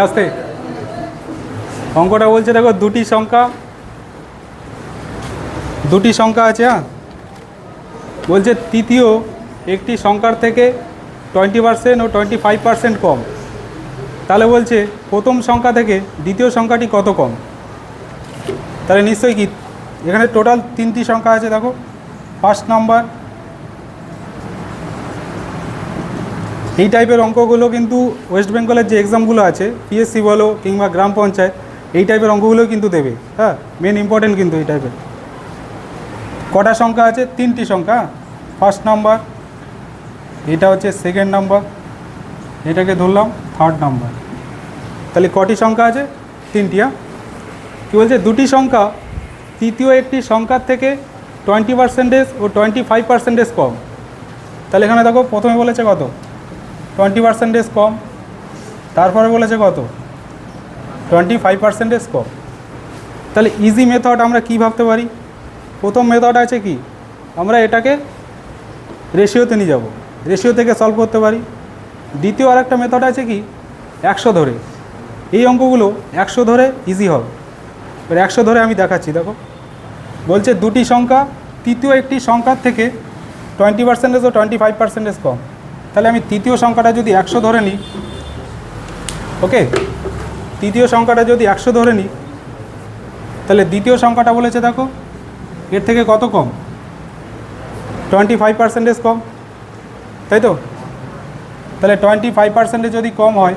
আস্তে অঙ্কটা বলছে দেখো দুটি সংখ্যা আছে। হ্যাঁ, বলছে তৃতীয় একটি সংখ্যার থেকে 20% ও 25% কম। তাহলে বলছে প্রথম সংখ্যা থেকে দ্বিতীয় সংখ্যাটি কত কম। তাহলে নিশ্চয়ই কি এখানে টোটাল 3টি সংখ্যা আছে। দেখো ফার্স্ট নাম্বার, এই টাইপের অঙ্কগুলো কিন্তু ওয়েস্ট বেঙ্গলের যে এক্সামগুলো আছে পিএসসি বলো কিংবা গ্রাম পঞ্চায়েত, এই টাইপের অঙ্কগুলো কিন্তু দেবে। হ্যাঁ, মেন ইম্পর্টেন্ট কিন্তু এই টাইপের। কটা সংখ্যা আছে? 3টি সংখ্যা। ফার্স্ট নাম্বার, এটা হচ্ছে সেকেন্ড নাম্বার, এটাকে ধরলাম থার্ড নাম্বার। তাহলে কটি সংখ্যা আছে? 3টি। হ্যাঁ, কী বলছে? দুটি সংখ্যা তৃতীয় একটি সংখ্যার থেকে 20% ও 25% কম। তাহলে এখানে দেখো প্রথমে বলেছে কত? 20% কম। তারপরে বলেছে কত? 25% কম। তাহলে ইজি মেথড আমরা কি ভাবতে পারি? প্রথম মেথড আছে কি, আমরা এটাকে রেশিওতে নিয়ে যাব, রেশিও থেকে সলভ করতে পারি। দ্বিতীয় আরেকটা মেথড আছে কি, 100 ধরে। এই অঙ্কগুলো 100 ধরে ইজি হবে। এবার 100 ধরে আমি দেখাচ্ছি। দেখো বলছে দুটি সংখ্যা তৃতীয় একটি সংখ্যার থেকে 20% ও 25% কম। তাহলে আমি তৃতীয় সংখ্যাটা যদি 100 ধরে নিই, ওকে, তৃতীয় সংখ্যাটা যদি 100 ধরে নিই, তাহলে দ্বিতীয় সংখ্যাটা বলেছে দেখো এর থেকে কত কম? 25% কম, তাই তো? তাহলে 25% যদি কম হয়,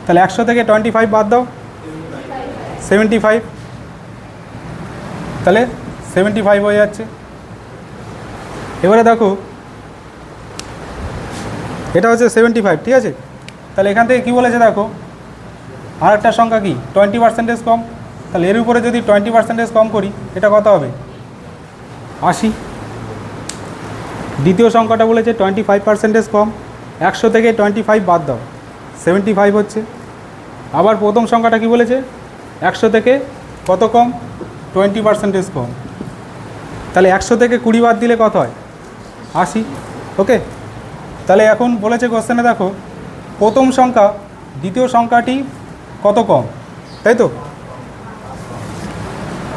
তাহলে 100 থেকে 25 বাদ দাও, 75। তাহলে 75 হয়ে যাচ্ছে। এবারে দেখো এটা হচ্ছে 75, ঠিক আছে? তাহলে এখান থেকে কী বলেছে দেখো, আর একটা সংখ্যা কি 20% কম। তাহলে এর উপরে যদি 20% কম করি, এটা কত হবে? 80। দ্বিতীয় সংখ্যাটা বলেছে 25% কম, 100 থেকে 25 বাদ দাও, 75 হচ্ছে। আবার প্রথম সংখ্যাটা কি বলেছে? 100 থেকে কত কম? 20% কম। তাহলে 100 থেকে 20 বাদ দিলে কত হয়? 80। ওকে, তাহলে এখন বলেছে কোশ্চেনে দেখো প্রথম সংখ্যা দ্বিতীয় সংখ্যাটি কত কম, তাই তো?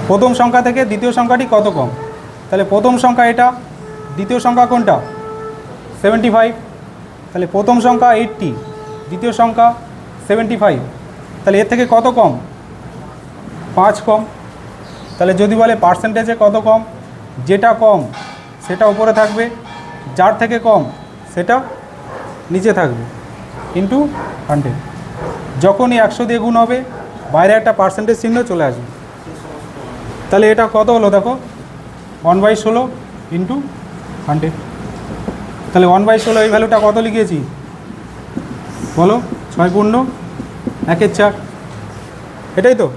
প্রথম সংখ্যা থেকে দ্বিতীয় সংখ্যাটি কত কম। তাহলে প্রথম সংখ্যা এটা, দ্বিতীয় সংখ্যা কোনটা? 75। তাহলে প্রথম সংখ্যা 80, দ্বিতীয় সংখ্যা 75। তাহলে এর থেকে কত কম? 5 কম। তাহলে যদি বলে পার্সেন্টেজে কত কম, যেটা কম সেটা উপরে থাকবে, যার থেকে কম সেটা নিচে থাকবে, ইন্টু 100। যখনই 100 দিয়ে গুণ হবে বাইরে একটা পার্সেন্টেজ চিহ্ন চলে আসবে। তাহলে এটা কত হলো দেখো, 1/16 ইন্টু 100। তাহলে 1/16 এই ভ্যালুটা কত লিখেছি বলো? 6 পূর্ণ 1/4, এটাই তো?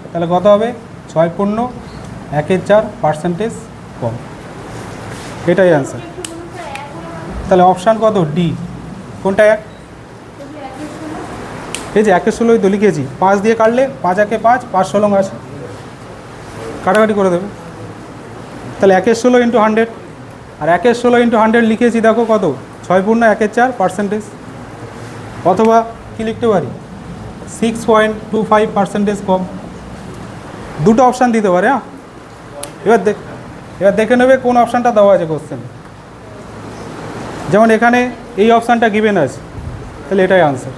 তাহলে কত হবে? 6 পূর্ণ 1/4% কম। এটাই অ্যান্সার। তাহলে অপশান কত? ডি। কোনটা? 1। এই যে 1/16 তো লিখেছি, 5 দিয়ে কাটলে 5 1 5, 5 16 আছে, কাটাকাটি করে দেবে। তাহলে 1/16 ইন্টু 100, আর 1/16 ইন্টু 100 লিখেছি দেখো কত? 6 পূর্ণ 1/4%। অথবা কি লিখতে পারি? 6.25% কম। দুটো অপশান দিতে পারে। হ্যাঁ, এবার দেখে নেবে কোন অপশানটা দেওয়া আছে কোশ্চেন। যেমন এখানে এই অপশানটা গিভেন আছে, তাহলে এটাই আনসার।